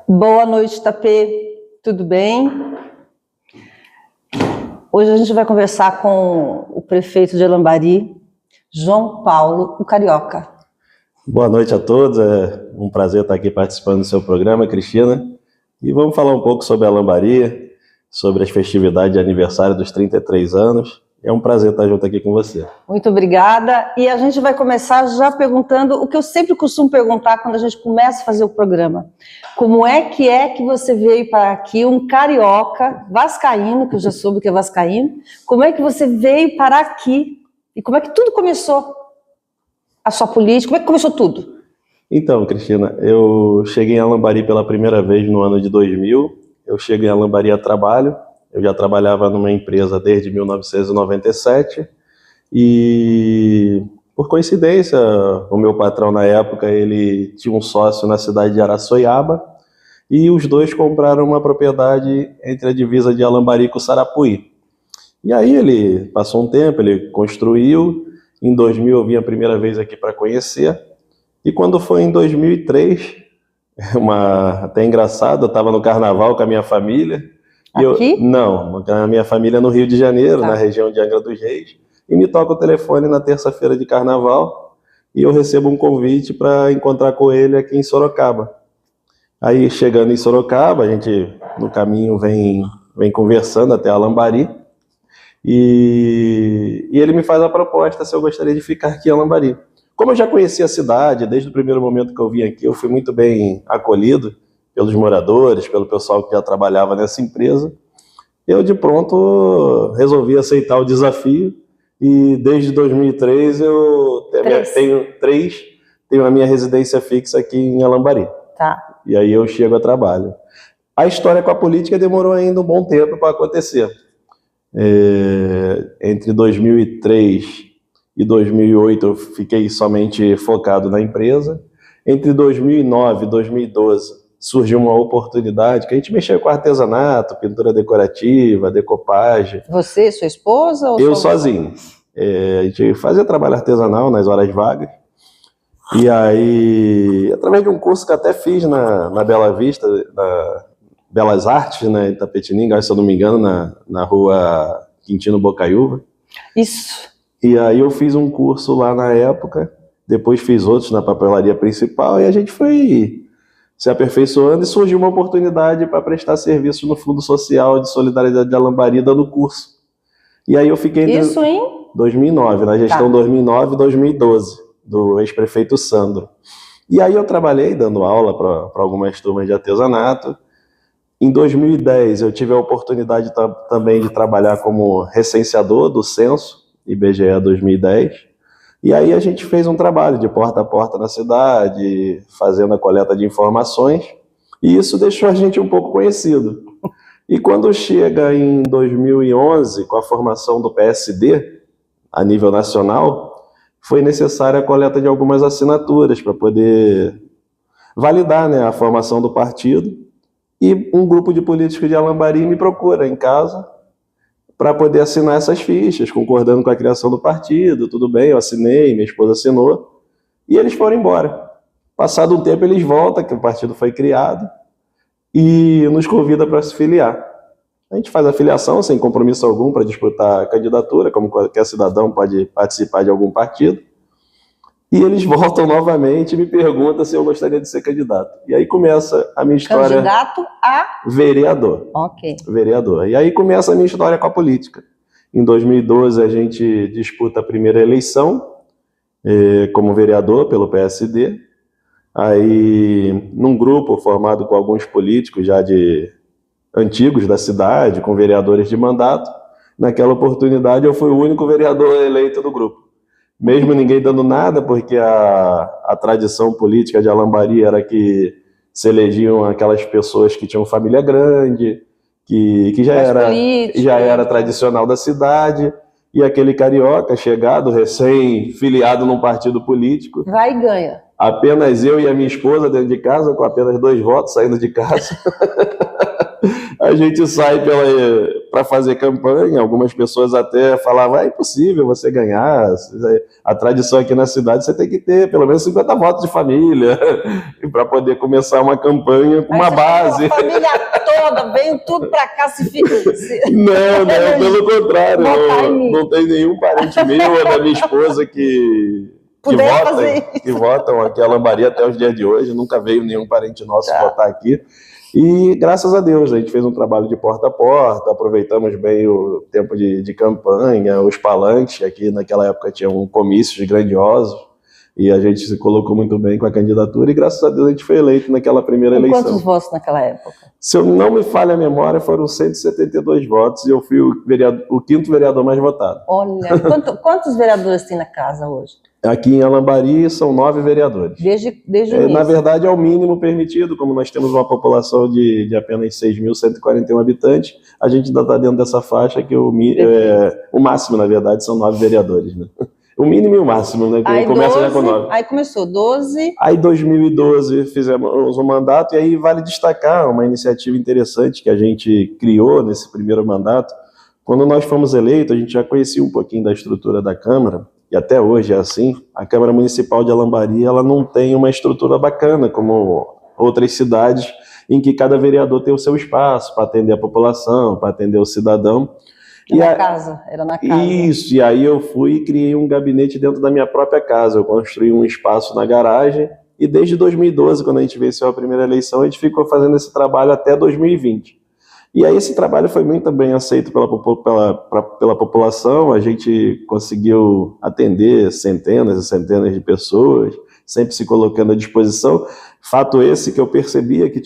Boa noite, Tapê. Tudo bem? Hoje a gente vai conversar com o prefeito de Alambari, João Paulo, o Carioca. Boa noite a todos, é um prazer estar aqui participando do seu programa, Cristina. E vamos falar um pouco sobre Alambari, sobre as festividades de aniversário dos 33 anos. É um prazer estar junto aqui com você. Muito obrigada. E a gente vai começar já perguntando o que eu sempre costumo perguntar quando a gente começa a fazer o programa. Como é que você veio para aqui, um carioca vascaíno, que eu já soube que é vascaíno, como é que você veio para aqui e como é que tudo começou? A sua política, como é que começou tudo? Então, Cristina, eu cheguei em Alambari pela primeira vez no ano de 2000. Eu cheguei em Alambari a trabalho. Eu já trabalhava numa empresa desde 1997 e, por coincidência, o meu patrão na época, ele tinha um sócio na cidade de Araçoiaba e os dois compraram uma propriedade entre a divisa de Alambari com Sarapuí. E aí ele passou um tempo, ele construiu. Em 2000 eu vim a primeira vez aqui para conhecer e quando foi em 2003, até engraçado, eu estava no carnaval com a minha família. Aqui? Não, a minha família é no Rio de Janeiro, Tá. Na região de Angra dos Reis, e me toca o telefone na terça-feira de carnaval e eu recebo um convite para encontrar com ele aqui em Sorocaba. Aí, chegando em Sorocaba, a gente no caminho vem conversando até Alambari e ele me faz a proposta se eu gostaria de ficar aqui em Alambari. Como eu já conhecia a cidade, desde o primeiro momento que eu vim aqui, eu fui muito bem acolhido pelos moradores, pelo pessoal que já trabalhava nessa empresa, eu de pronto resolvi aceitar o desafio e desde 2003 eu tenho a minha residência fixa aqui em Alambari. Tá. E aí eu chego a trabalho. A história com a política demorou ainda um bom tempo para acontecer. Entre 2003 e 2008 eu fiquei somente focado na empresa. Entre 2009 e 2012 surgiu uma oportunidade que a gente mexia com artesanato, pintura decorativa, decopagem. Você, sua esposa? Ou eu sozinho. A gente fazia trabalho artesanal nas horas vagas. E aí, através de um curso que até fiz na Bela Vista, na Belas Artes, né, em Itapetininga, se eu não me engano, na rua Quintino Bocaiúva. Isso. E aí eu fiz um curso lá na época, depois fiz outros na papelaria principal e a gente foi se aperfeiçoando e surgiu uma oportunidade para prestar serviço no Fundo Social de Solidariedade de Alambari, dando curso. E aí eu fiquei... Isso em? 2009, na gestão 2009 e 2012, do ex-prefeito Sandro. E aí eu trabalhei dando aula para algumas turmas de artesanato. Em 2010 eu tive a oportunidade também de trabalhar como recenseador do censo, IBGE 2010. E aí a gente fez um trabalho de porta a porta na cidade, fazendo a coleta de informações, e isso deixou a gente um pouco conhecido. E quando chega em 2011, com a formação do PSD, a nível nacional, foi necessária a coleta de algumas assinaturas para poder validar, né, a formação do partido, e um grupo de políticos de Alambari me procura em casa para poder assinar essas fichas, concordando com a criação do partido. Tudo bem, eu assinei, minha esposa assinou, e eles foram embora. Passado um tempo eles voltam, que o partido foi criado, e nos convida para se filiar. A gente faz a filiação sem compromisso algum para disputar a candidatura, como qualquer cidadão pode participar de algum partido, e eles voltam novamente e me perguntam se eu gostaria de ser candidato. E aí começa a minha história... Candidato a... Vereador. Ok. Vereador. E aí começa a minha história com a política. Em 2012 a gente disputa a primeira eleição como vereador pelo PSD. Aí num grupo formado com alguns políticos já antigos da cidade, com vereadores de mandato, naquela oportunidade eu fui o único vereador eleito do grupo. Mesmo ninguém dando nada, porque a tradição política de Alambari era que se elegiam aquelas pessoas que tinham família grande, que já era tradicional da cidade, e aquele carioca chegado, recém-filiado num partido político. Vai e ganha. Apenas eu e a minha esposa dentro de casa, com apenas 2 votos saindo de casa. A gente sai para fazer campanha, algumas pessoas até falavam, é impossível você ganhar, a tradição aqui na cidade você tem que ter pelo menos 50 votos de família para poder começar uma campanha com uma base. A família toda, veio tudo para cá, Não, pelo contrário, não tem nenhum parente meu ou da minha esposa que votam aqui a Lambari até os dias de hoje, nunca veio nenhum parente nosso votar aqui. E graças a Deus, a gente fez um trabalho de porta a porta, aproveitamos bem o tempo de campanha, os palanques, aqui naquela época tinham comícios grandiosos, e a gente se colocou muito bem com a candidatura, e graças a Deus a gente foi eleito naquela primeira eleição. Quantos votos naquela época? Se eu não me falha a memória, foram 172 votos, e eu fui o quinto vereador mais votado. Olha, quantos vereadores tem na casa hoje? Aqui em Alambari são 9 vereadores. Desde o início. Na verdade, é o mínimo permitido, como nós temos uma população de apenas 6.141 habitantes, a gente ainda está dentro dessa faixa que o máximo, na verdade, são 9 vereadores, né? O mínimo e o máximo, né? Aí começa já com 9. Aí começou 12. Aí em 2012 fizemos um mandato, e aí vale destacar uma iniciativa interessante que a gente criou nesse primeiro mandato. Quando nós fomos eleitos, a gente já conhecia um pouquinho da estrutura da Câmara, e até hoje é assim. A Câmara Municipal de Alambari, ela não tem uma estrutura bacana como outras cidades, em que cada vereador tem o seu espaço para atender a população, para atender o cidadão. Era na casa. Isso, e aí eu fui e criei um gabinete dentro da minha própria casa. Eu construí um espaço na garagem, e desde 2012, quando a gente venceu a primeira eleição, a gente ficou fazendo esse trabalho até 2020. E aí esse trabalho foi muito bem aceito pela população, a gente conseguiu atender centenas e centenas de pessoas, sempre se colocando à disposição. Fato esse que eu percebia que,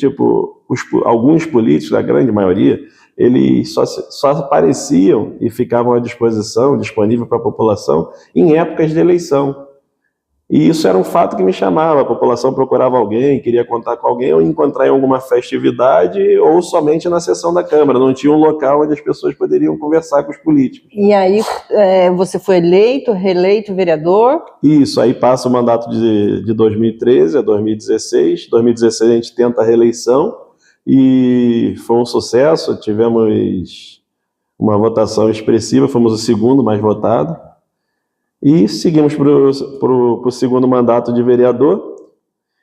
alguns políticos, a grande maioria, eles só apareciam e ficavam à disposição, disponível para a população, em épocas de eleição. E isso era um fato que me chamava, a população procurava alguém, queria contar com alguém, ou encontrar em alguma festividade, ou somente na sessão da Câmara. Não tinha um local onde as pessoas poderiam conversar com os políticos. E aí você foi eleito, reeleito vereador? Isso, aí passa o mandato de 2013 a 2016. 2016 a gente tenta a reeleição, e foi um sucesso, tivemos uma votação expressiva, fomos o segundo mais votado. E seguimos para o segundo mandato de vereador.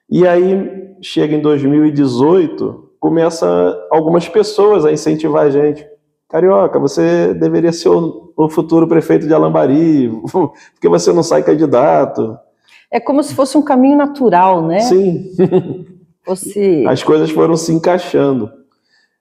E aí, chega em 2018, começa algumas pessoas a incentivar a gente. Carioca, você deveria ser o futuro prefeito de Alambari, porque você não sai candidato. É como se fosse um caminho natural, né? Sim. As coisas foram se encaixando.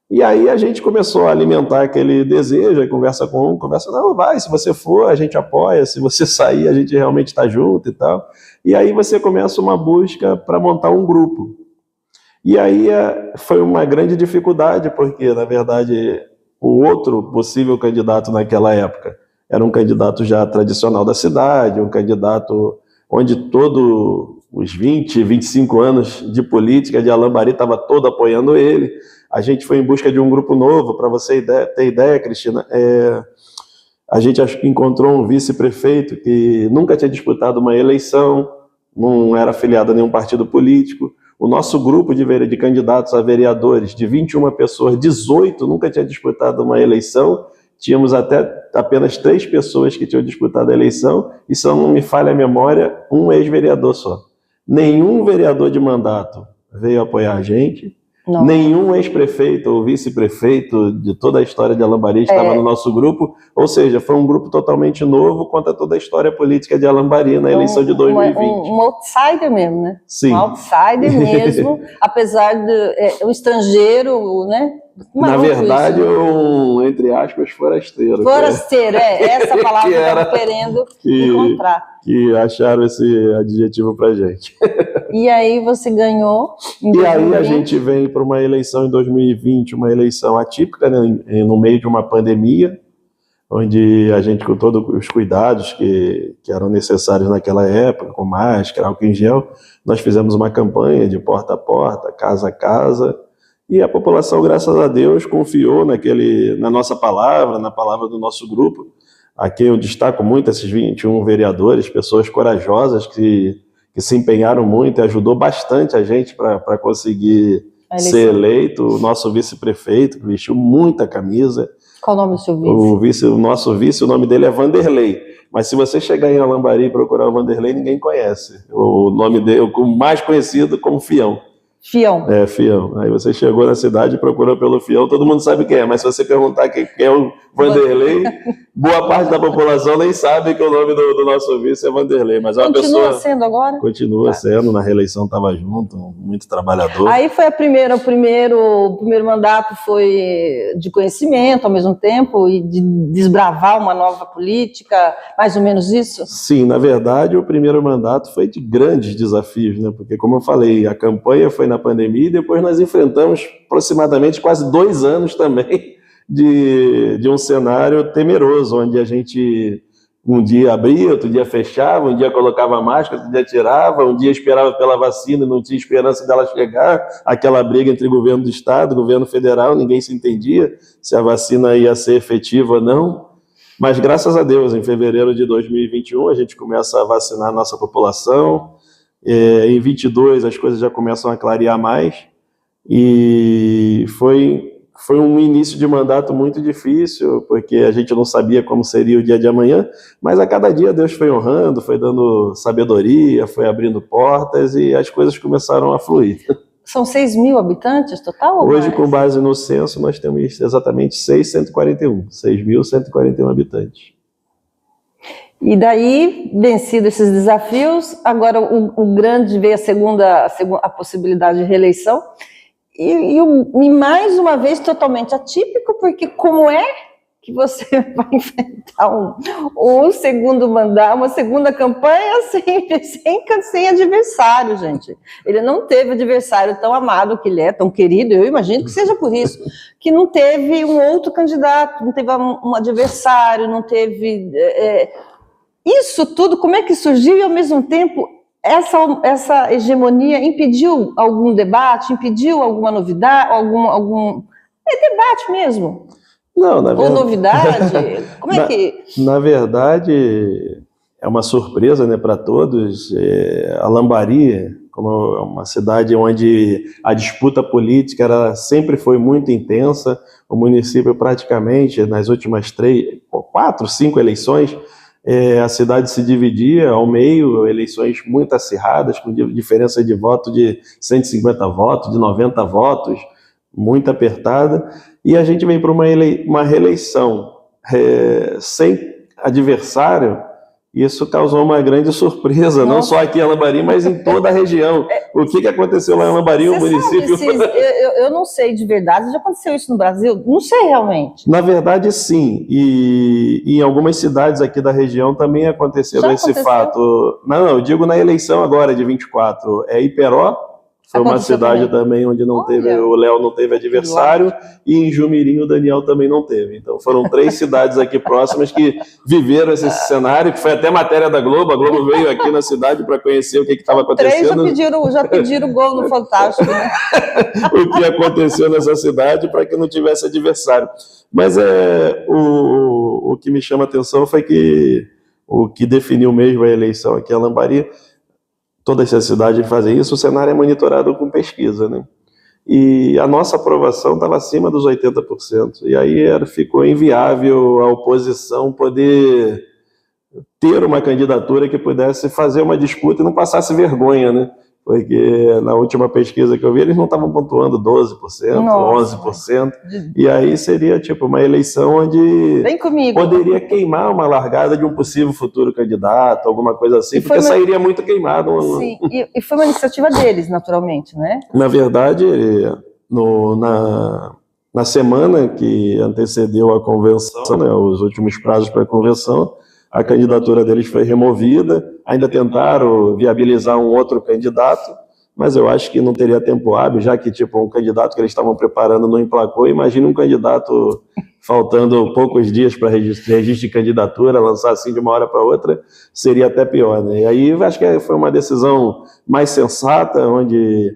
E aí a gente começou a alimentar aquele desejo, aí conversa com um, não, vai, se você for, a gente apoia, se você sair, a gente realmente está junto e tal. E aí você começa uma busca para montar um grupo. E aí foi uma grande dificuldade, porque, na verdade, o outro possível candidato naquela época era um candidato já tradicional da cidade, um candidato onde todos os 20, 25 anos de política de Alambari estava todo apoiando ele. A gente foi em busca de um grupo novo, para você ter ideia, Cristina, a gente encontrou um vice-prefeito que nunca tinha disputado uma eleição, não era afiliado a nenhum partido político. O nosso grupo de candidatos a vereadores, de 21 pessoas, 18 nunca tinha disputado uma eleição. Tínhamos apenas 3 pessoas que tinham disputado a eleição, e se não me falha a memória, um ex-vereador só. Nenhum vereador de mandato veio apoiar a gente. Não. Nenhum ex-prefeito ou vice-prefeito de toda a história de Alambari estava no nosso grupo, ou seja, foi um grupo totalmente novo contra toda a história política de Alambari na eleição de 2020. Um outsider mesmo, né? Sim. Um outsider mesmo, apesar de o estrangeiro, né? Na verdade, entre aspas, forasteiro. Forasteiro, essa palavra que eu estava querendo encontrar. Que acharam esse adjetivo pra gente. E aí você ganhou em 2020. E aí a gente vem para uma eleição em 2020, uma eleição atípica, né, no meio de uma pandemia, onde a gente, com todos os cuidados que eram necessários naquela época, com máscara, álcool em gel, nós fizemos uma campanha de porta a porta, casa a casa, e a população, graças a Deus, confiou na nossa palavra, na palavra do nosso grupo. Aqui eu destaco muito esses 21 vereadores, pessoas corajosas que se empenharam muito e ajudou bastante a gente para conseguir ser eleito. O nosso vice-prefeito vestiu muita camisa. Qual o nome do seu vice? O nosso vice, o nome dele é Vanderlei. Mas se você chegar em Alambari e procurar o Vanderlei, ninguém conhece. O nome dele, o mais conhecido como Fião. Fião. É, Fião. Aí você chegou na cidade e procurou pelo Fião, todo mundo sabe quem é, mas se você perguntar quem é o Vanderlei, boa parte da população nem sabe que o nome do nosso vice é Vanderlei. Mas é uma Continua pessoa, sendo agora? Continua sendo, na reeleição estava junto, muito trabalhador. Aí foi o primeiro mandato foi de conhecimento ao mesmo tempo e de desbravar uma nova política, mais ou menos isso? Sim, na verdade o primeiro mandato foi de grandes desafios, né? Porque como eu falei, a campanha foi na pandemia e depois nós enfrentamos aproximadamente quase 2 anos também de um cenário temeroso, onde a gente um dia abria, outro dia fechava, um dia colocava máscara, outro dia tirava, um dia esperava pela vacina e não tinha esperança dela chegar, aquela briga entre governo do estado, governo federal, ninguém se entendia se a vacina ia ser efetiva ou não, mas graças a Deus, em fevereiro de 2021, a gente começa a vacinar a nossa população, em 22 as coisas já começam a clarear mais, e foi um início de mandato muito difícil, porque a gente não sabia como seria o dia de amanhã, mas a cada dia Deus foi honrando, foi dando sabedoria, foi abrindo portas e as coisas começaram a fluir. São 6.000 habitantes total? Hoje, com base no censo, nós temos exatamente 6.141 habitantes. E daí, vencido esses desafios, agora o grande veio a possibilidade de reeleição. E mais uma vez totalmente atípico, porque como é que você vai enfrentar um segundo mandato, uma segunda campanha sem adversário, gente? Ele não teve adversário tão amado que ele é, tão querido, eu imagino que seja por isso, que não teve um outro candidato, não teve um adversário, não teve... isso tudo, como é que surgiu e ao mesmo tempo... Essa hegemonia impediu algum debate, impediu alguma novidade, algum debate mesmo? Não, na verdade... Ou novidade? Como é que... Na verdade, é uma surpresa, né, para todos. Alambari, como é uma cidade onde a disputa política sempre foi muito intensa, o município praticamente, nas últimas 4, 5 eleições, a cidade se dividia ao meio, eleições muito acirradas, com diferença de voto de 150 votos, de 90 votos, muito apertada, e a gente vem para uma reeleição sem adversário. Isso causou uma grande surpresa, não só aqui em Alambari, mas em toda a região. O que aconteceu lá em Alambari, o município... Eu não sei de verdade, já aconteceu isso no Brasil? Não sei realmente. Na verdade, sim. E em algumas cidades aqui da região também aconteceu esse fato. Não, eu digo na eleição agora, de 24. Iperó, foi uma cidade também onde não teve, o Léo não teve adversário, e em Jumirim o Daniel também não teve. Então foram 3 cidades aqui próximas que viveram esse cenário, que foi até matéria da Globo. A Globo veio aqui na cidade para conhecer o que estava acontecendo. 3 já pediram gol no Fantástico, né? O que aconteceu nessa cidade para que não tivesse adversário. Mas o que me chama a atenção foi que o que definiu mesmo a eleição aqui em Alambari, todas as cidades fazem isso, o cenário é monitorado com pesquisa, né? E a nossa aprovação estava acima dos 80%. E aí ficou inviável a oposição poder ter uma candidatura que pudesse fazer uma disputa e não passasse vergonha, né? Porque na última pesquisa que eu vi, eles não estavam pontuando 12%, 11%, e aí seria tipo uma eleição onde poderia queimar uma largada de um possível futuro candidato, alguma coisa assim, porque sairia muito queimado. Sim, e foi uma iniciativa deles, naturalmente, né? Na verdade, na semana que antecedeu a convenção, né, os últimos prazos para a convenção, a candidatura deles foi removida, ainda tentaram viabilizar um outro candidato, mas eu acho que não teria tempo hábil, já que tipo, um candidato que eles estavam preparando não emplacou. Imagina um candidato faltando poucos dias para registro de candidatura, lançar assim de uma hora para outra, seria até pior, né? E aí eu acho que foi uma decisão mais sensata, onde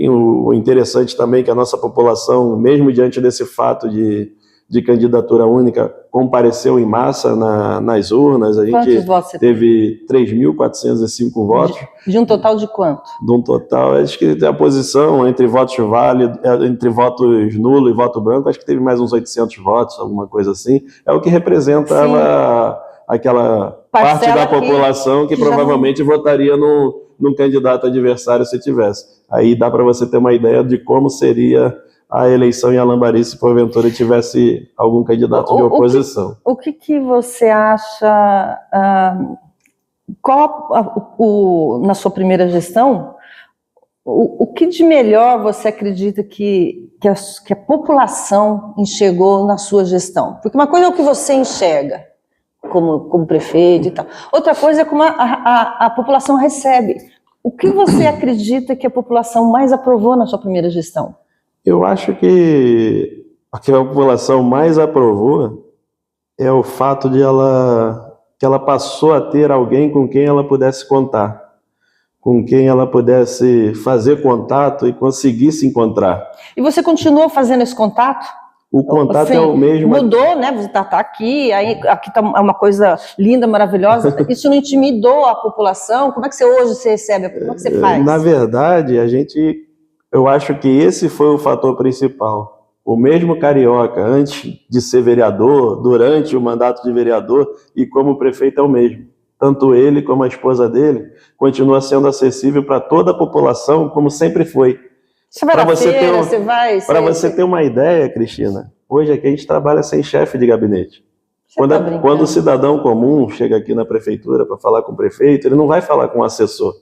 o interessante também é que a nossa população, mesmo diante desse fato de de candidatura única compareceu em massa nas urnas. A gente teve 3.405 votos. De um total de quanto? De um total, acho que tem a posição entre votos válidos, entre votos nulo e voto branco, acho que teve mais uns 800 votos, alguma coisa assim. É o que representava aquela parte da população que provavelmente votaria num candidato adversário se tivesse. Aí dá para você ter uma ideia de como seria a eleição em Alambari se porventura tivesse algum candidato de oposição. O que você acha, na sua primeira gestão, o que de melhor você acredita que a população enxergou na sua gestão? Porque uma coisa é o que você enxerga como prefeito e tal, outra coisa é como a população recebe. O que você acredita que a população mais aprovou na sua primeira gestão? Eu acho que a população mais aprovou é o fato de que ela passou a ter alguém com quem ela pudesse contar, com quem ela pudesse fazer contato e conseguir se encontrar. E você continuou fazendo esse contato? O contato é o mesmo. Mudou, né? Você está aqui, aqui tá uma coisa linda, maravilhosa. Isso não intimidou a população? Como é que hoje você recebe? Como é que você faz? Na verdade, eu acho que esse foi o fator principal. O mesmo carioca, antes de ser vereador, durante o mandato de vereador e como prefeito é o mesmo. Tanto ele como a esposa dele continua sendo acessível para toda a população, como sempre foi. Para você ter uma ideia, Cristina, hoje aqui a gente trabalha sem chefe de gabinete. Quando o cidadão comum chega aqui na prefeitura para falar com o prefeito, ele não vai falar com o assessor.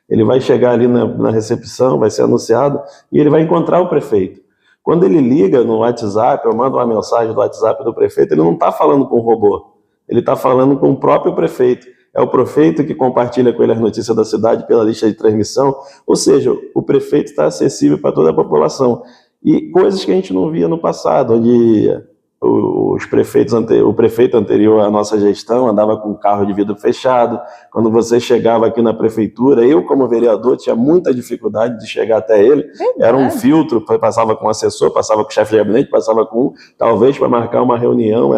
Ele vai chegar ali na recepção, vai ser anunciado e ele vai encontrar o prefeito. Quando ele liga no WhatsApp ou manda uma mensagem do WhatsApp do prefeito, ele não está falando com um robô, ele está falando com o próprio prefeito. É o prefeito que compartilha com ele as notícias da cidade pela lista de transmissão, ou seja, o prefeito está acessível para toda a população. E coisas que a gente não via no passado, onde o prefeito anterior à nossa gestão andava com carro de vidro fechado. Quando você chegava aqui na prefeitura, eu como vereador tinha muita dificuldade de chegar até ele. Era um filtro, passava com o assessor, passava com o chefe de gabinete, passava com talvez para marcar uma reunião,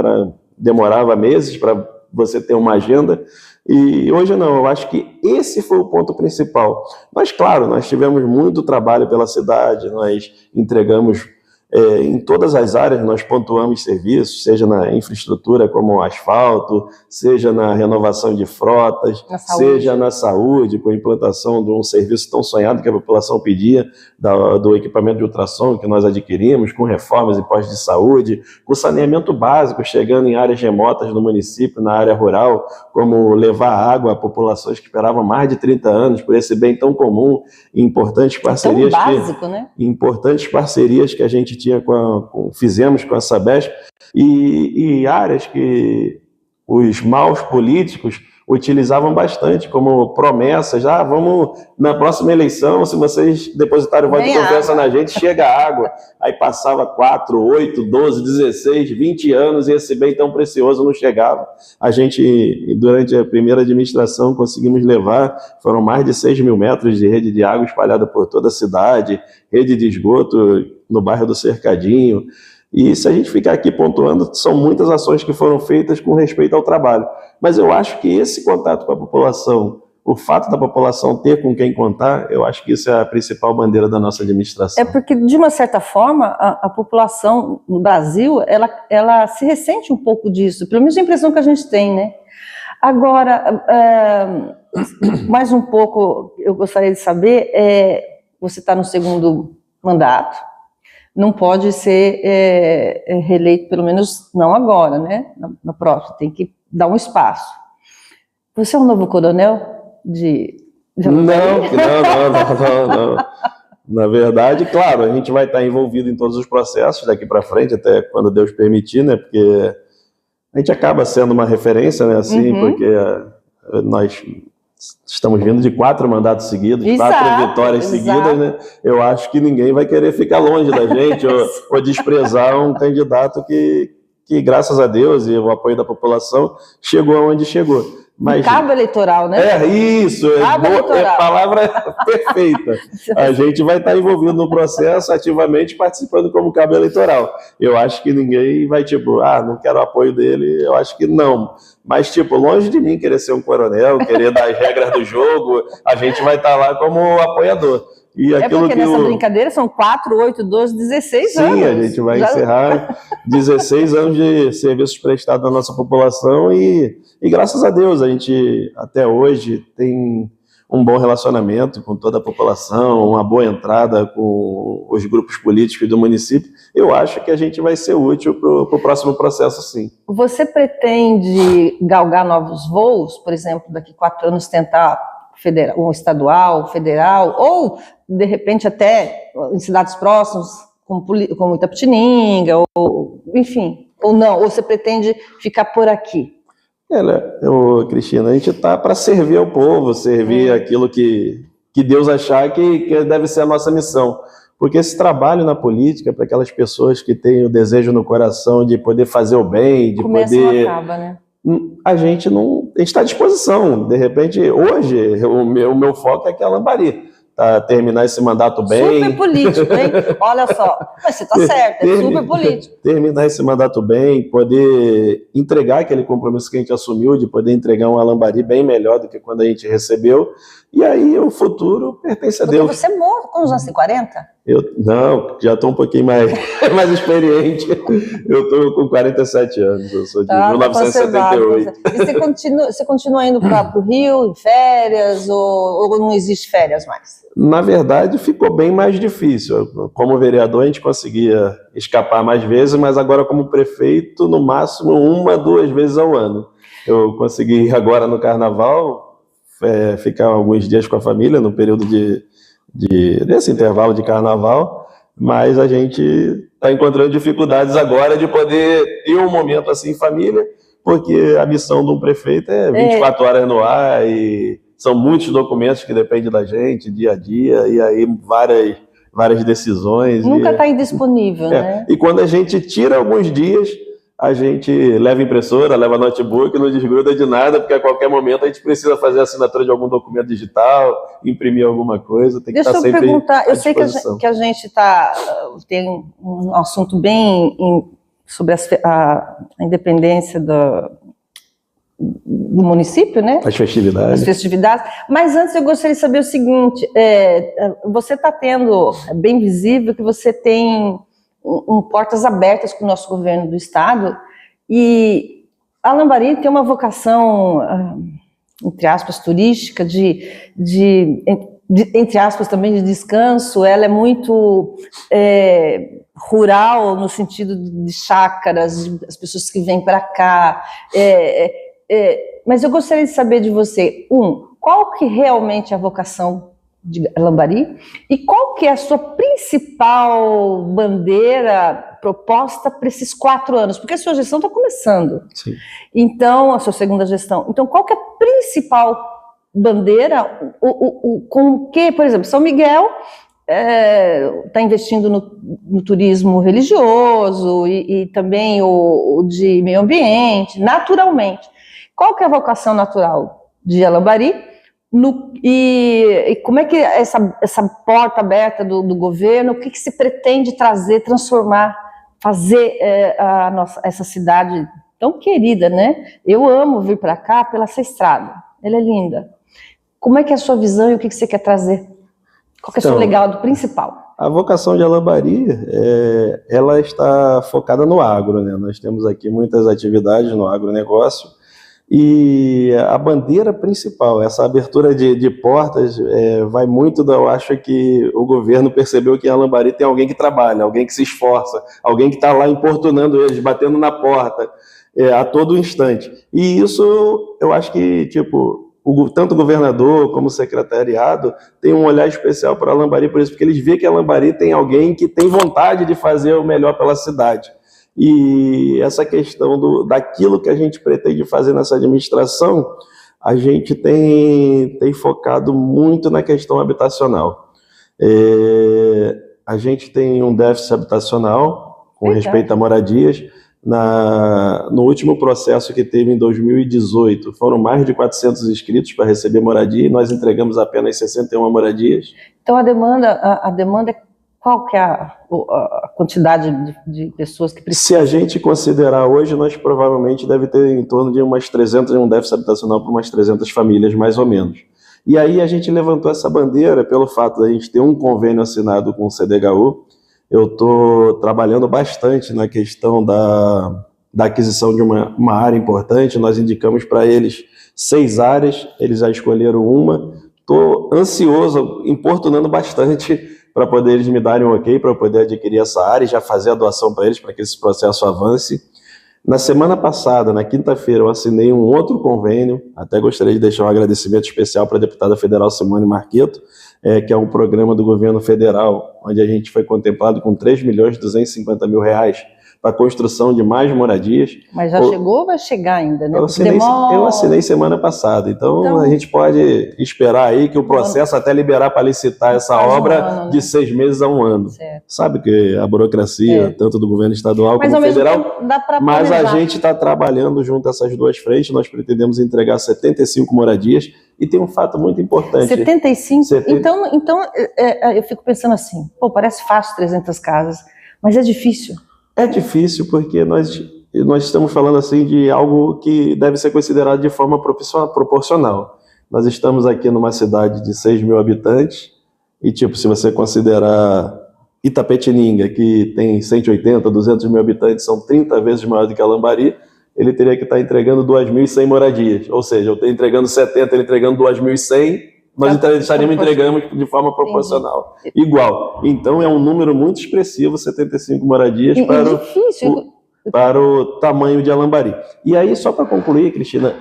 demorava meses para você ter uma agenda. E hoje não, eu acho que esse foi o ponto principal. Mas, claro, nós tivemos muito trabalho pela cidade, nós entregamos em todas as áreas, nós pontuamos serviços, seja na infraestrutura como o asfalto, seja na renovação de frotas, seja na saúde, com a implantação de um serviço tão sonhado que a população pedia, do equipamento de ultrassom que nós adquirimos, com reformas em postos de saúde, com saneamento básico, chegando em áreas remotas do município, na área rural, como levar água a populações que esperavam mais de 30 anos por esse bem tão comum, e importantes parcerias, importantes parcerias que a gente fizemos com a Sabesp, e áreas que os maus políticos utilizavam bastante como promessas. Vamos na próxima eleição, se vocês depositarem o voto de confiança na gente, chega água. Aí passava 4, 8, 12, 16, 20 anos e esse bem tão precioso não chegava. A gente, durante a primeira administração, conseguimos levar, foram mais de 6 mil metros de rede de água espalhada por toda a cidade, rede de esgoto no bairro do Cercadinho. E se a gente ficar aqui pontuando, são muitas ações que foram feitas com respeito ao trabalho. Mas eu acho que esse contato com a população, o fato da população ter com quem contar, eu acho que isso é a principal bandeira da nossa administração. É porque, de uma certa forma, a população no Brasil, ela se ressente um pouco disso, pelo menos a impressão que a gente tem, né? Agora, mais um pouco, eu gostaria de saber, você está no segundo mandato, não pode ser reeleito, pelo menos não agora, né? Na próxima, tem que dar um espaço. Você é um novo coronel Não. Na verdade, claro, a gente vai estar envolvido em todos os processos daqui para frente, até quando Deus permitir, né? Porque a gente acaba sendo uma referência, né? Assim, porque nós estamos vindo de 4 mandatos seguidos, 4 vitórias seguidas, né? Eu acho que ninguém vai querer ficar longe da gente ou desprezar um candidato que, graças a Deus e o apoio da população, chegou aonde chegou. Mas, cabo eleitoral, né? Isso, é a palavra perfeita. A gente vai estar envolvido no processo, ativamente participando como cabo eleitoral. Eu acho que ninguém vai, não quero o apoio dele, eu acho que não. Mas, longe de mim querer ser um coronel, querer dar as regras do jogo, a gente vai estar lá como apoiador. E porque nessa brincadeira são 4, 8, 12, 16 anos. Sim, a gente vai encerrar 16 anos de serviços prestados à nossa população e graças a Deus a gente até hoje tem um bom relacionamento com toda a população, uma boa entrada com os grupos políticos do município. Eu acho que a gente vai ser útil para o próximo processo, sim. Você pretende galgar novos voos, por exemplo, daqui 4 anos tentar um estadual, federal, ou de repente até em cidades próximas, como Itapetininga, ou enfim, ou não, ou você pretende ficar por aqui? Cristina, a gente está para servir ao povo, servir aquilo que Deus achar que deve ser a nossa missão. Porque esse trabalho na política, para aquelas pessoas que têm o desejo no coração de poder fazer o bem, de poder... Acaba, né? A gente está à disposição. De repente, hoje, o meu foco é que a Lambari terminar esse mandato bem. Super político, hein? Olha só, mas você está certo, é super político. Terminar esse mandato bem, poder entregar aquele compromisso que a gente assumiu, de poder entregar um Lambari bem melhor do que quando a gente recebeu. E aí o futuro pertence a Deus. Porque você morre com os anos 40? Não, já estou um pouquinho mais experiente. Eu estou com 47 anos, eu sou de 1978. E você continua indo para o Rio em férias ou não existe férias mais? Na verdade, ficou bem mais difícil. Como vereador, a gente conseguia escapar mais vezes, mas agora como prefeito, no máximo 1, 2 vezes ao ano. Eu consegui agora no Carnaval ficar alguns dias com a família, no período desse intervalo de Carnaval, mas a gente está encontrando dificuldades agora de poder ter um momento assim em família, porque a missão de um prefeito é 24 horas no ar e são muitos documentos que dependem da gente, dia a dia, e aí várias decisões. Nunca está indisponível, né? E quando a gente tira alguns dias, a gente leva impressora, leva notebook, não desgruda de nada, porque a qualquer momento a gente precisa fazer a assinatura de algum documento digital, imprimir alguma coisa, tem que estar sempre à disposição. Deixa eu perguntar, eu sei que a gente tem um assunto bem sobre a independência do município, né? As festividades. Mas antes eu gostaria de saber o seguinte, você está tendo, é bem visível que você tem portas abertas com o nosso governo do estado, e a Lambari tem uma vocação, entre aspas, turística, entre aspas também de descanso. Ela é muito rural, no sentido de chácaras, as pessoas que vêm para cá, mas eu gostaria de saber de você, qual que realmente é a vocação de Lambari, e qual que é a sua principal bandeira proposta para esses 4 anos? Porque a sua gestão está começando. Sim. Então, a sua segunda gestão. Então, qual que é a principal bandeira? Com que, por exemplo, São Miguel está investindo no turismo religioso e também o de meio ambiente, naturalmente. Qual que é a vocação natural de Lambari? E como é que essa porta aberta do governo, o que se pretende trazer, transformar, fazer essa cidade tão querida, né? Eu amo vir para cá pela essa estrada, ela é linda. Como é que é a sua visão e o que você quer trazer? Qual que é o seu legado principal? A vocação de Lambari, ela está focada no agro, né? Nós temos aqui muitas atividades no agronegócio. E a bandeira principal, essa abertura de portas, vai muito eu acho que o governo percebeu que em Lambari tem alguém que trabalha, alguém que se esforça, alguém que está lá importunando eles, batendo na porta a todo instante. E isso, eu acho que, tanto o governador como o secretariado tem um olhar especial para Lambari por isso, porque eles veem que a Lambari tem alguém que tem vontade de fazer o melhor pela cidade. E essa questão daquilo que a gente pretende fazer nessa administração, a gente tem focado muito na questão habitacional. A gente tem um déficit habitacional com respeito a moradias. No último processo que teve em 2018, foram mais de 400 inscritos para receber moradia e nós entregamos apenas 61 moradias. Então a demanda é qual que é a quantidade de pessoas que precisam? Se a gente considerar hoje, nós provavelmente deve ter em torno de umas 300, um déficit habitacional para umas 300 famílias, mais ou menos. E aí a gente levantou essa bandeira pelo fato de a gente ter um convênio assinado com o CDHU. Eu estou trabalhando bastante na questão da aquisição de uma área importante. Nós indicamos para eles 6 áreas, eles já escolheram uma. Estou ansioso, importunando bastante para poder eles me darem um ok, para eu poder adquirir essa área e já fazer a doação para eles, para que esse processo avance. Na semana passada, na quinta-feira, eu assinei um outro convênio, até gostaria de deixar um agradecimento especial para a deputada federal Simone Marqueto, que é um programa do governo federal, onde a gente foi contemplado com R$3.250.000 para a construção de mais moradias. Mas já chegou ou vai chegar ainda, né? Eu assinei semana passada, então a gente pode esperar aí que o processo até liberar para licitar essa obra de 6 meses a 1 ano. Certo. Sabe que a burocracia, tanto do governo estadual como federal, mas a gente está trabalhando junto a essas duas frentes, nós pretendemos entregar 75 moradias. E tem um fato muito importante. 75? Então eu fico pensando assim, parece fácil 300 casas, mas é difícil. É difícil porque nós estamos falando assim de algo que deve ser considerado de forma proporcional. Nós estamos aqui numa cidade de 6 mil habitantes e, se você considerar Itapetininga, que tem 180, 200 mil habitantes, são 30 vezes maior do que a Lambari, ele teria que estar entregando 2.100 moradias. Ou seja, eu estou entregando 70, ele entregando 2.100, nós estaríamos entregando de forma proporcional. Entendi. Igual. Então, é um número muito expressivo, 75 moradias para o tamanho de Alambari. E aí, só para concluir, Cristina,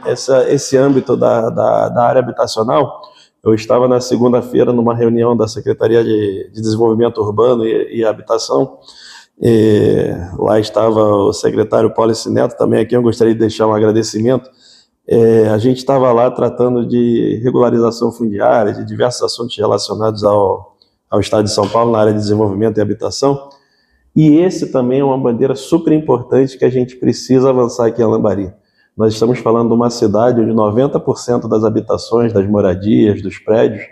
esse âmbito da área habitacional, eu estava na segunda-feira numa reunião da Secretaria de Desenvolvimento Urbano e Habitação. Lá estava o secretário Policy Neto, também aqui eu gostaria de deixar um agradecimento. A gente estava lá tratando de regularização fundiária, de diversos assuntos relacionados ao Estado de São Paulo na área de desenvolvimento e habitação, e esse também é uma bandeira super importante que a gente precisa avançar aqui em Alambari. Nós estamos falando de uma cidade onde 90% das habitações, das moradias, dos prédios,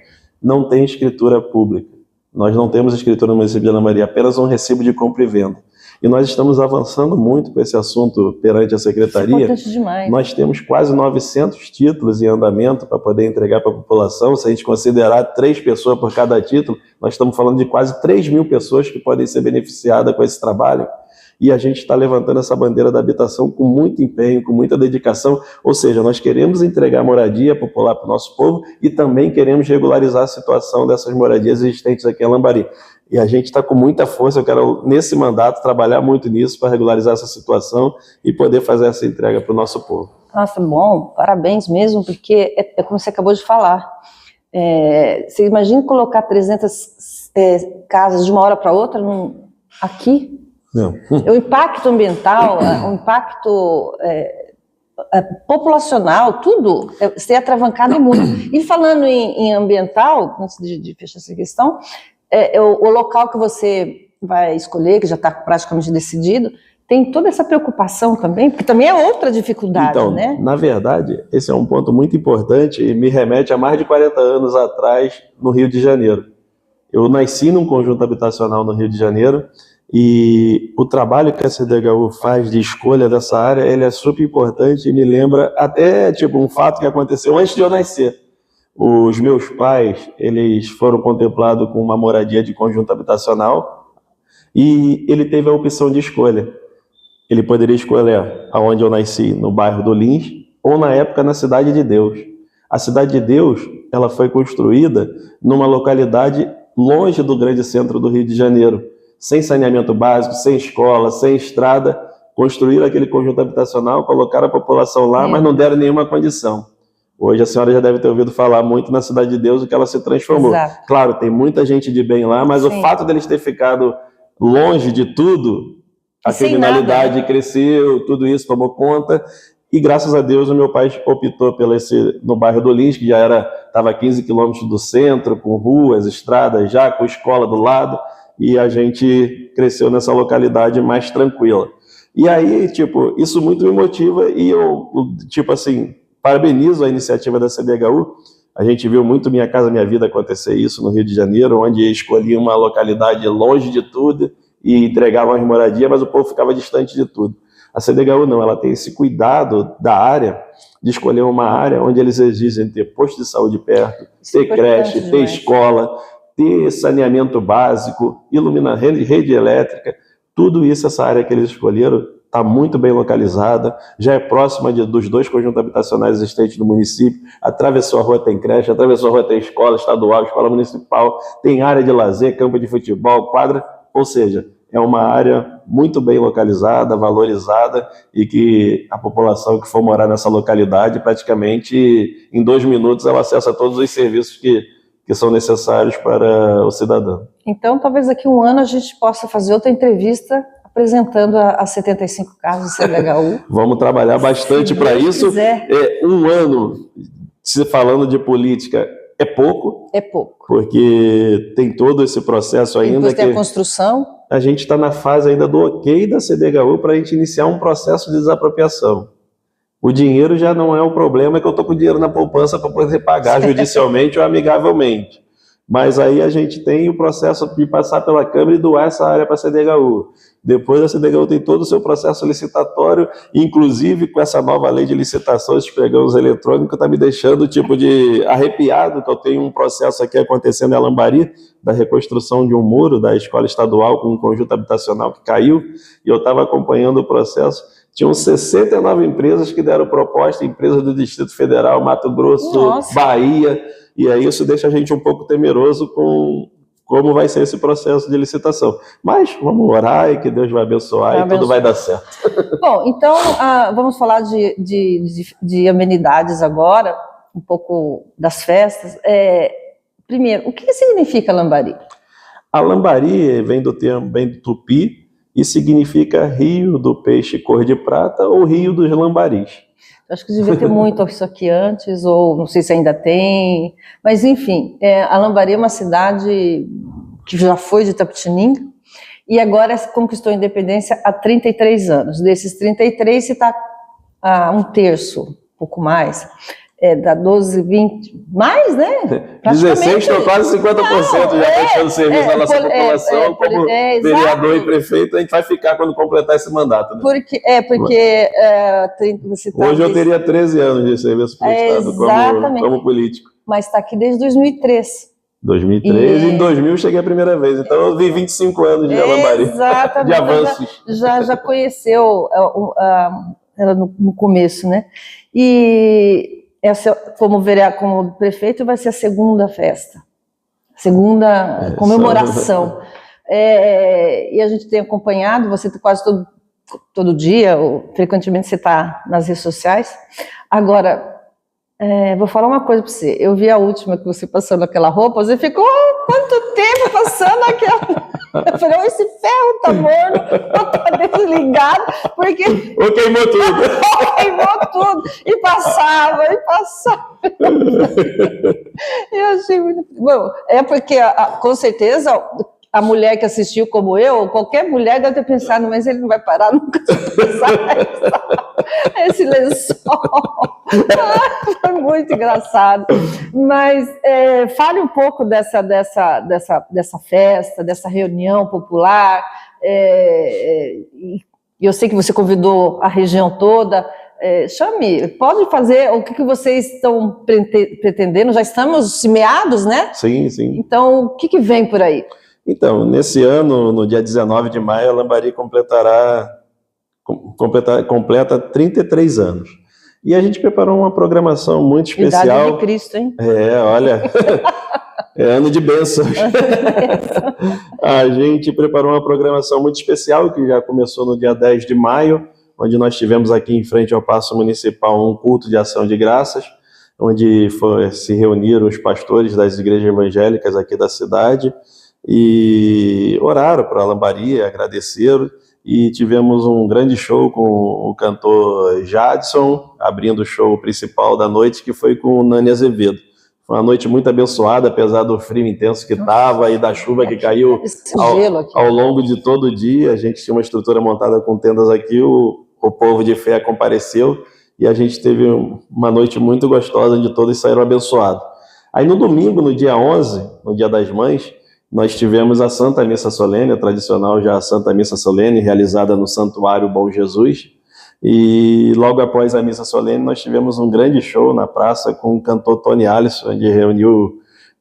não tem escritura pública. Nós não temos escritura no município de Alambari, apenas um recibo de compra e venda. E nós estamos avançando muito com esse assunto perante a Secretaria. Importante demais. Nós temos quase 900 títulos em andamento para poder entregar para a população. Se a gente considerar 3 pessoas por cada título, nós estamos falando de quase 3 mil pessoas que podem ser beneficiadas com esse trabalho. E a gente está levantando essa bandeira da habitação com muito empenho, com muita dedicação. Ou seja, nós queremos entregar moradia popular para o nosso povo e também queremos regularizar a situação dessas moradias existentes aqui em Alambari. E a gente está com muita força, eu quero, nesse mandato, trabalhar muito nisso para regularizar essa situação e poder fazer essa entrega para o nosso povo. Nossa, bom, parabéns mesmo, porque é como você acabou de falar. Você imagina colocar 300 casas de uma hora para outra aqui? Não. O impacto ambiental, o impacto populacional, tudo ser atravancado muito. E falando em ambiental, antes de fechar essa questão, o local que você vai escolher, que já está praticamente decidido, tem toda essa preocupação também, porque também é outra dificuldade, então, né? Na verdade, esse é um ponto muito importante e me remete a mais de 40 anos atrás, no Rio de Janeiro. Eu nasci num conjunto habitacional no Rio de Janeiro e o trabalho que a CDHU faz de escolha dessa área, ele é super importante e me lembra até um fato que aconteceu antes de eu nascer. Os meus pais, eles foram contemplados com uma moradia de conjunto habitacional e ele teve a opção de escolha. Ele poderia escolher aonde eu nasci, no bairro do Lins, ou na época na Cidade de Deus. A Cidade de Deus, ela foi construída numa localidade longe do grande centro do Rio de Janeiro, sem saneamento básico, sem escola, sem estrada. Construíram aquele conjunto habitacional, colocaram a população lá, mas não deram nenhuma condição. Hoje a senhora já deve ter ouvido falar muito na Cidade de Deus, o que ela se transformou. Exato. Claro, tem muita gente de bem lá, mas Sim. O fato deles ter ficado longe de tudo, a criminalidade cresceu, tudo isso tomou conta, e graças a Deus o meu pai optou no bairro do Lins, que já estava a 15 quilômetros do centro, com ruas, estradas já, com escola do lado, e a gente cresceu nessa localidade mais tranquila. E aí, tipo, isso muito me motiva e eu, tipo assim, parabenizo a iniciativa da CDHU. A gente viu muito Minha Casa Minha Vida acontecer isso no Rio de Janeiro, onde escolhia uma localidade longe de tudo e entregavam as moradias, mas o povo ficava distante de tudo. A CDHU não, ela tem esse cuidado da área, de escolher uma área onde eles exigem ter posto de saúde perto, ter creche, ter escola, ter saneamento básico, rede elétrica. Tudo isso, essa área que eles escolheram, está muito bem localizada, já é próxima dos 2 conjuntos habitacionais existentes no município, atravessou a rua tem creche, atravessou a rua tem escola estadual, escola municipal, tem área de lazer, campo de futebol, quadra, ou seja, é uma área muito bem localizada, valorizada, e que a população que for morar nessa localidade, praticamente em 2 minutos ela acessa todos os serviços que são necessários para o cidadão. Então, talvez daqui a um ano a gente possa fazer outra entrevista apresentando as 75 casas do CDHU. Vamos trabalhar bastante para isso. Um ano, se falando de política, é pouco. É pouco. Porque tem todo esse processo ainda. Depois tem a construção. A gente está na fase ainda do ok da CDHU para a gente iniciar um processo de desapropriação. O dinheiro já não é o problema, é que eu estou com dinheiro na poupança para poder pagar judicialmente ou amigavelmente. Mas aí a gente tem o processo de passar pela Câmara e doar essa área para a CDHU. Depois a CDHU tem todo o seu processo licitatório, inclusive com essa nova lei de licitação, esses pregões eletrônicos, está me deixando tipo de arrepiado, que eu tenho um processo aqui acontecendo em Alambari, da reconstrução de um muro da escola estadual com um conjunto habitacional que caiu, e eu estava acompanhando o processo. Tinham 69 empresas que deram proposta, empresas do Distrito Federal, Mato Grosso, Nossa. Bahia, e aí isso deixa a gente um pouco temeroso com como vai ser esse processo de licitação. Mas vamos orar e que Deus vai abençoar e tudo vai dar certo. Bom, então vamos falar de amenidades agora, um pouco das festas. Primeiro, o que significa Lambari? A Lambari vem do tupi e significa rio do peixe cor de prata ou rio dos lambaris. Acho que devia ter muito isso aqui antes, ou não sei se ainda tem, mas enfim, a Lambari é uma cidade que já foi de Itapetininga e agora conquistou a independência há 33 anos. Desses 33, se está um terço, um pouco mais, dá 12, 20, mais, né? 16, estou quase 50% já prestando serviço na nossa população, como vereador e prefeito, a gente vai ficar quando completar esse mandato. Né? Porque você hoje eu teria 13 anos de serviço para o Estado como político. Mas está aqui desde 2003. 2003 e em 2000 eu cheguei a primeira vez, então eu vi 25 anos de Alambari, de avanços. Já conheceu ela no começo, né? E essa, como prefeito, vai ser a segunda festa, segunda comemoração. E a gente tem acompanhado, você quase todo dia, ou frequentemente você está nas redes sociais. Agora, vou falar uma coisa para você. Eu vi a última que você passando aquela roupa, você ficou quanto tempo passando aquela... Eu falei, esse ferro tá morno, tá desligado, porque... Ou queimou tudo. Queimou tudo. E passava. Eu achei muito... Bom, porque, com certeza, a mulher que assistiu como eu, qualquer mulher deve ter pensado, mas ele não vai parar nunca de pensar esse lençol. Foi muito engraçado. Mas fale um pouco dessa festa, dessa reunião popular. Eu sei que você convidou a região toda. Pode fazer o que vocês estão pretendendo? Já estamos meados, né? Sim, sim. Então, o que vem por aí? Então, nesse ano, no dia 19 de maio, a Lambari completa 33 anos. E a gente preparou uma programação muito especial. Idade de Cristo, hein? Olha, é ano de bênçãos. A gente preparou uma programação muito especial, que já começou no dia 10 de maio, onde nós tivemos aqui em frente ao Paço Municipal um culto de ação de graças, onde se reuniram os pastores das igrejas evangélicas aqui da cidade, e oraram para a Lambari, agradeceram, e tivemos um grande show com o cantor Jadson, abrindo o show principal da noite, que foi com o Nani Azevedo. Foi uma noite muito abençoada, apesar do frio intenso que estava e da chuva que caiu ao longo de todo o dia. A gente tinha uma estrutura montada com tendas aqui, o povo de fé compareceu e a gente teve uma noite muito gostosa, onde todos saíram abençoados. Aí no domingo, no dia 11, no dia das mães, nós tivemos a Santa Missa Solene, a tradicional já Santa Missa Solene, realizada no Santuário Bom Jesus. E logo após a missa solene nós tivemos um grande show na praça com o cantor Tony Alisson, onde reuniu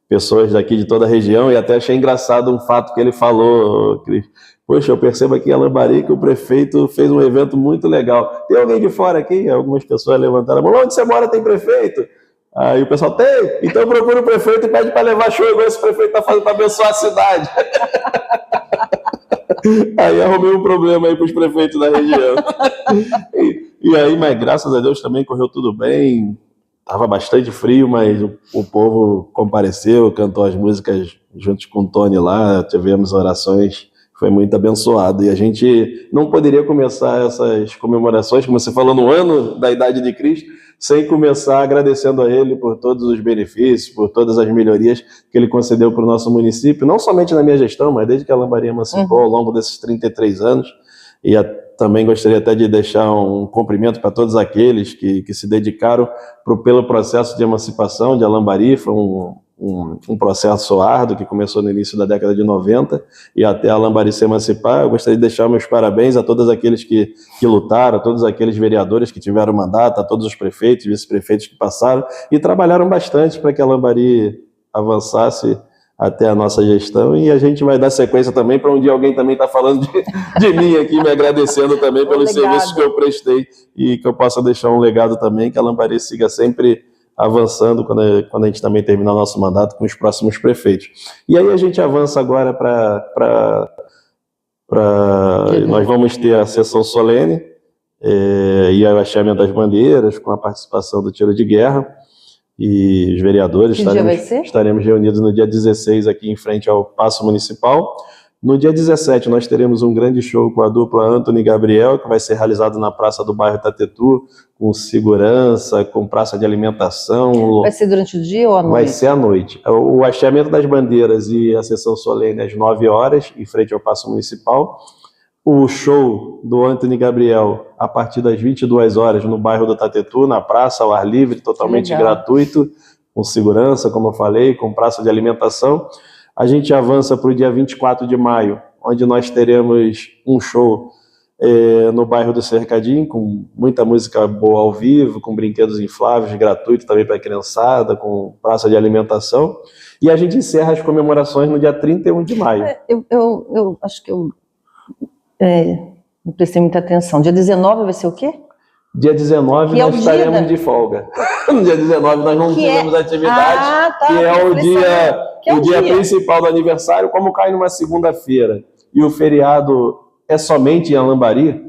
pessoas daqui de toda a região, e até achei engraçado um fato que ele falou, Cris. Poxa, eu percebo aqui em Alambari que o prefeito fez um evento muito legal. Tem alguém de fora aqui? Algumas pessoas levantaram a mão. Onde você mora tem prefeito? Aí o pessoal, tem? Então procura o prefeito e pede para levar show igual esse prefeito está fazendo para abençoar a cidade. Aí arrumei um problema aí para os prefeitos da região. E aí, mas graças a Deus também correu tudo bem. Tava bastante frio, mas o povo compareceu, cantou as músicas junto com o Tony lá, tivemos orações, foi muito abençoado. E a gente não poderia começar essas comemorações, como você falou, no ano da idade de Cristo, sem começar agradecendo a ele por todos os benefícios, por todas as melhorias que ele concedeu para o nosso município, não somente na minha gestão, mas desde que a Alambari emancipou ao longo desses 33 anos. E também gostaria até de deixar um cumprimento para todos aqueles que se dedicaram pelo processo de emancipação de Alambari. Foi um processo árduo que começou no início da década de 90 e até a Alambari se emancipar. Eu gostaria de deixar meus parabéns a todos aqueles que lutaram, a todos aqueles vereadores que tiveram mandato, a todos os prefeitos e vice-prefeitos que passaram e trabalharam bastante para que a Alambari avançasse até a nossa gestão, e a gente vai dar sequência também para um dia alguém também tá falando de mim aqui, me agradecendo também pelos serviços que eu prestei e que eu possa deixar um legado também, que a Alambari siga sempre avançando quando a gente também terminar o nosso mandato com os próximos prefeitos. E aí a gente avança agora nós vamos ter a sessão solene e o hasteamento das bandeiras com a participação do tiro de guerra. E os vereadores estaremos reunidos no dia 16 aqui em frente ao Paço Municipal. No dia 17 nós teremos um grande show com a dupla Antony e Gabriel, que vai ser realizado na Praça do Bairro Itatetu, com segurança, com praça de alimentação. Vai ser durante o dia ou à noite? Vai ser à noite. O hasteamento das bandeiras e a sessão solene às 9 horas, em frente ao Paço Municipal. O show do Antony Gabriel a partir das 22 horas no bairro do Itatetu, na praça, ao ar livre, totalmente gratuito, com segurança, como eu falei, com praça de alimentação. A gente avança para o dia 24 de maio, onde nós teremos um show no bairro do Cercadinho, com muita música boa ao vivo, com brinquedos infláveis, gratuito também para a criançada, com praça de alimentação. E a gente encerra as comemorações no dia 31 de maio. Eu acho que eu... não prestei muita atenção. Dia 19 vai ser o quê? Dia 19 nós estaremos de folga. No dia 19 nós não teremos atividade, que é o dia principal do aniversário, como cai numa segunda-feira. E o feriado é somente em Alambari,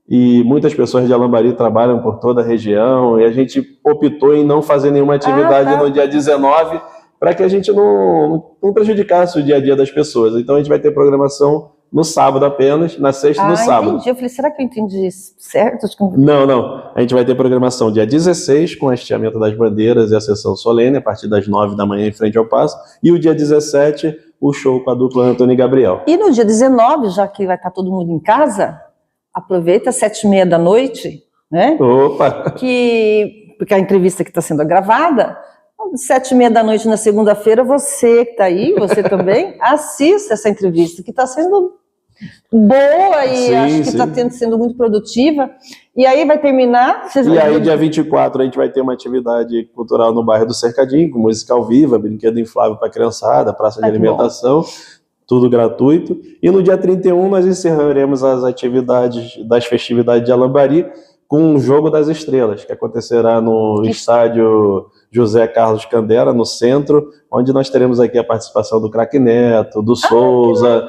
e muitas pessoas de Alambari trabalham por toda a região, e a gente optou em não fazer nenhuma atividade no dia 19, para que a gente não prejudicasse o dia a dia das pessoas. Então a gente vai ter programação no sábado apenas, na sexta e no sábado. Entendi. Eu falei, será que eu entendi certo? Não. A gente vai ter programação dia 16, com o hasteamento das bandeiras e a sessão solene, a partir das 9 da manhã em frente ao Paço. E o dia 17, o show com a dupla Antony e Gabriel. E no dia 19, já que vai estar todo mundo em casa, aproveita às 7h30 da noite, né? Opa! Porque a entrevista que está sendo gravada, às 7h30 da noite na segunda-feira, você que está aí, você também, assista essa entrevista, que está sendo boa e acho que está sendo muito produtiva. E aí vai terminar... aí dia 24 a gente vai ter uma atividade cultural no bairro do Cercadinho, com música ao vivo, brinquedo inflável para a criançada, praça de alimentação, tudo gratuito. E no dia 31 nós encerraremos as atividades das festividades de Alambari com o Jogo das Estrelas, que acontecerá no estádio José Carlos Candela, no centro, onde nós teremos aqui a participação do Craque Neto, do Souza,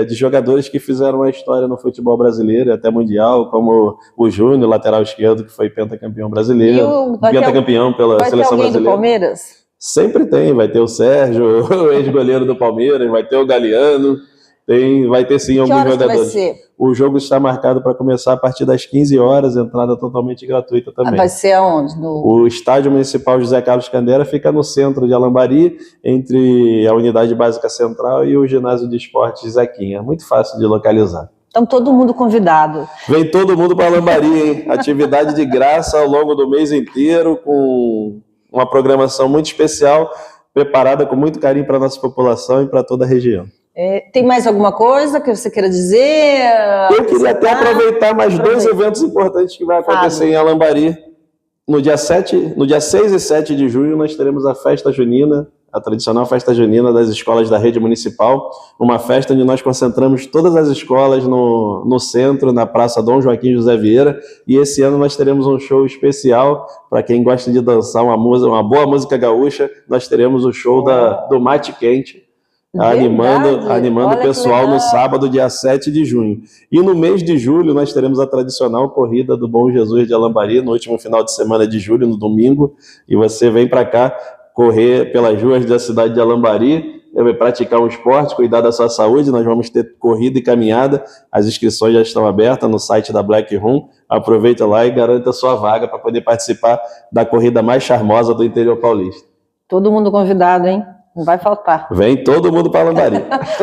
de jogadores que fizeram a história no futebol brasileiro, até mundial, como o Júnior, lateral esquerdo, que foi pentacampeão brasileiro, pentacampeão pela seleção brasileira. Vai ter alguém do Palmeiras? Sempre tem, vai ter o Sérgio, o ex-goleiro do Palmeiras, vai ter o Galeano, Vai ter sim alguns vendedores. Que horas vai ser? O jogo está marcado para começar a partir das 15 horas, entrada totalmente gratuita também. Vai ser aonde? O Estádio Municipal José Carlos Candeira fica no centro de Alambari, entre a Unidade Básica Central e o Ginásio de Esportes Zequinha. Muito fácil de localizar. Então, todo mundo convidado. Vem todo mundo para Alambari, hein? Atividade de graça ao longo do mês inteiro, com uma programação muito especial, preparada com muito carinho para a nossa população e para toda a região. Tem mais alguma coisa que você queira dizer? Eu queria até aproveitar mais dois eventos importantes que vai acontecer em Alambari. No dia 6 e 7 de junho, nós teremos a festa junina, a tradicional festa junina das escolas da rede municipal, uma festa onde nós concentramos todas as escolas no centro, na Praça Dom Joaquim José Vieira, e esse ano nós teremos um show especial para quem gosta de dançar uma boa música gaúcha. Nós teremos o show do Mate Quente, animando o pessoal no sábado, dia 7 de junho. E no mês de julho nós teremos a tradicional corrida do Bom Jesus de Alambari, no último final de semana de julho, no domingo, e você vem para cá correr pelas ruas da cidade de Alambari, praticar um esporte, cuidar da sua saúde. Nós vamos ter corrida e caminhada, as inscrições já estão abertas no site da Black Room. Aproveita lá e garanta a sua vaga para poder participar da corrida mais charmosa do interior paulista. Todo mundo convidado, hein? Não vai faltar. Vem todo mundo para Alambari.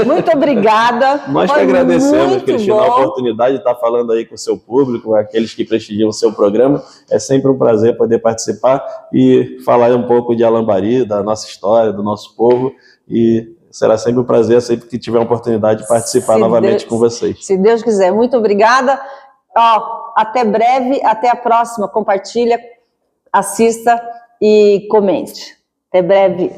Muito obrigada. Nós que agradecemos, Cristina, a oportunidade de estar falando aí com o seu público, aqueles que prestigiam o seu programa. É sempre um prazer poder participar e falar um pouco de Alambari, da nossa história, do nosso povo. E será sempre um prazer, sempre que tiver a oportunidade de participar novamente com vocês. Se Deus quiser. Muito obrigada. Até breve, até a próxima. Compartilha, assista e comente. Até breve.